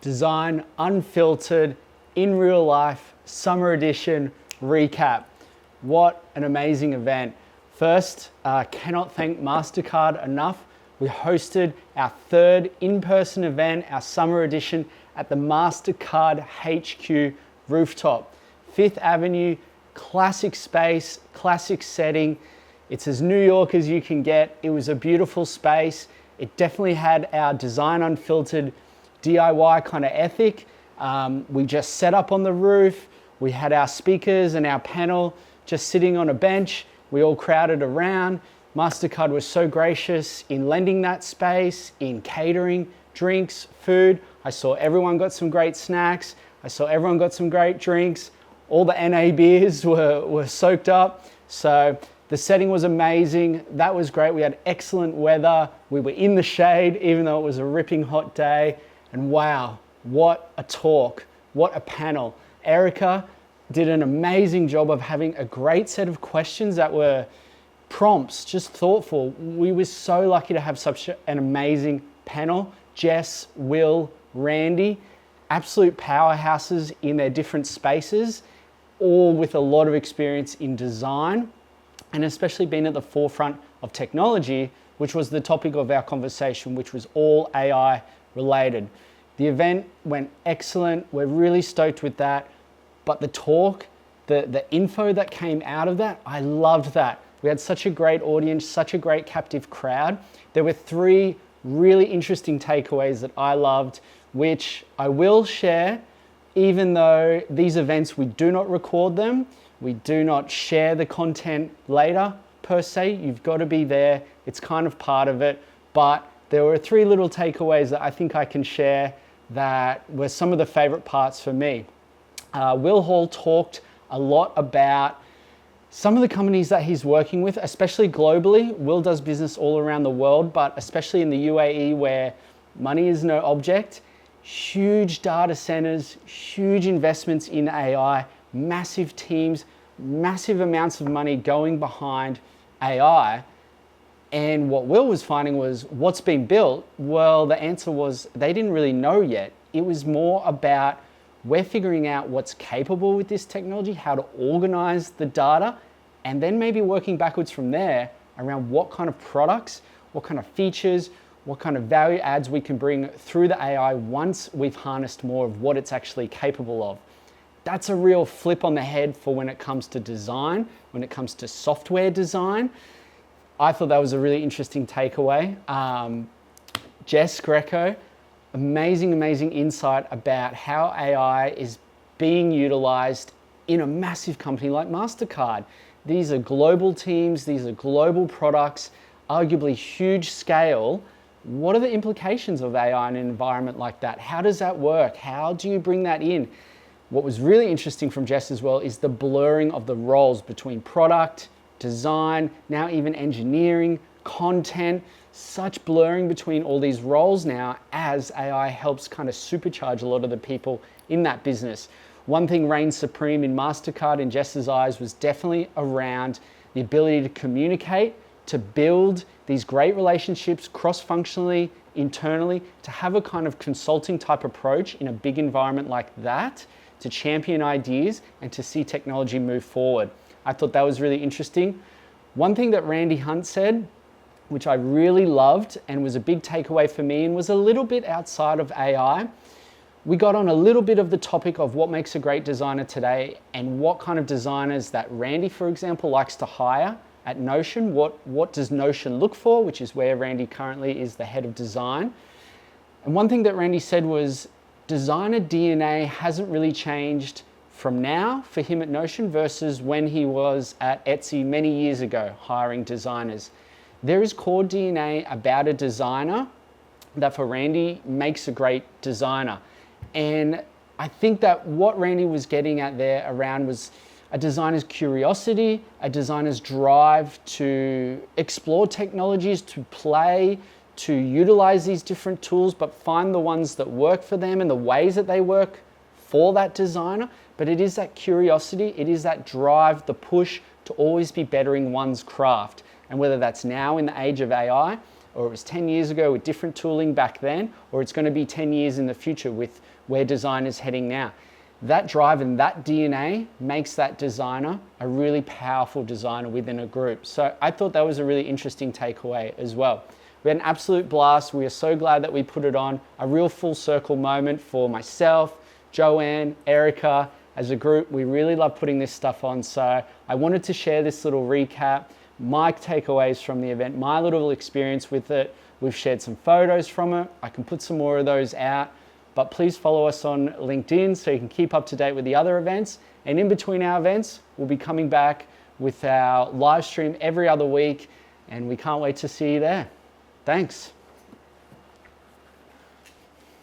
Design Unfiltered in Real Life Summer Edition recap. What an amazing event. First, cannot thank Mastercard enough. We hosted our third in-person event, our summer edition, at the Mastercard HQ rooftop. 5th Avenue, classic space, classic setting. It's as New York as you can get. It was a beautiful space. It definitely had our Design Unfiltered DIY kind of ethic. We just set up on the roof. We had our speakers and our panel just sitting on a bench. We all crowded around. Mastercard was so gracious in lending that space, in catering, drinks, food. I saw everyone got some great snacks. I saw everyone got some great drinks. All the NA beers were soaked up. So the setting was amazing. That was great. We had excellent weather. We were in the shade, even though it was a ripping hot day. And wow, what a talk, what a panel. Erica did an amazing job of having a great set of questions that were prompts, just thoughtful. We were so lucky to have such an amazing panel. Jess, Will, Randy, absolute powerhouses in their different spaces, all with a lot of experience in design, and especially being at the forefront of technology, which was the topic of our conversation, which was all AI related. The event went excellent. We're really stoked with that. But the talk, the info that came out of that, I loved that. We had such a great audience, such a great captive crowd. There were 3 really interesting takeaways that I loved, which I will share, even though these events, we do not record them. We do not share the content later, per se. You've got to be there. It's kind of part of it. But there were 3 little takeaways that I think I can share that were some of the favorite parts for me. Will Hall talked a lot about some of the companies that he's working with, especially globally. Will does business all around the world, but especially in the UAE where money is no object. Huge data centers, huge investments in AI, massive teams, massive amounts of money going behind AI. And what Will was finding was, what's been built? Well, the answer was they didn't really know yet. It was more about, we're figuring out what's capable with this technology, how to organize the data, and then maybe working backwards from there around what kind of products, what kind of features, what kind of value adds we can bring through the AI once we've harnessed more of what it's actually capable of. That's a real flip on the head for when it comes to design, when it comes to software design. I thought that was a really interesting takeaway. Jess Greco, amazing insight about how AI is being utilized in a massive company like Mastercard. These are global teams, these are global products, arguably huge scale. What are the implications of AI in an environment like that? How does that work? How do you bring that in? What was really interesting from Jess as well is the blurring of the roles between product, design, now even engineering, content, such blurring between all these roles now as AI helps kind of supercharge a lot of the people in that business. One thing reigned supreme in Mastercard in Jess's eyes was definitely around the ability to communicate, to build these great relationships cross-functionally, internally, to have a kind of consulting type approach in a big environment like that, to champion ideas and to see technology move forward. I thought that was really interesting. One thing that Randy Hunt said, which I really loved and was a big takeaway for me and was a little bit outside of AI, we got on a little bit of the topic of what makes a great designer today and what kind of designers that Randy, for example, likes to hire at Notion. What does Notion look for, which is where Randy currently is the head of design. And one thing that Randy said was designer DNA hasn't really changed from now for him at Notion versus when he was at Etsy many years ago hiring designers. There is core DNA about a designer that for Randy makes a great designer. And I think that what Randy was getting at there around was a designer's curiosity, a designer's drive to explore technologies, to play, to utilize these different tools, but find the ones that work for them and the ways that they work for that designer. But it is that curiosity, it is that drive, the push to always be bettering one's craft. And whether that's now in the age of AI or it was 10 years ago with different tooling back then, or it's going to be 10 years in the future with where design is heading now. That drive and that DNA makes that designer a really powerful designer within a group. So I thought that was a really interesting takeaway as well. We had an absolute blast. We are so glad that we put it on. A real full circle moment for myself, Joanne, Erica. As a group, we really love putting this stuff on. So I wanted to share this little recap, my takeaways from the event, my little experience with it. We've shared some photos from it. I can put some more of those out. But please follow us on LinkedIn so you can keep up to date with the other events. And in between our events, we'll be coming back with our live stream every other week, and we can't wait to see you there. Thanks.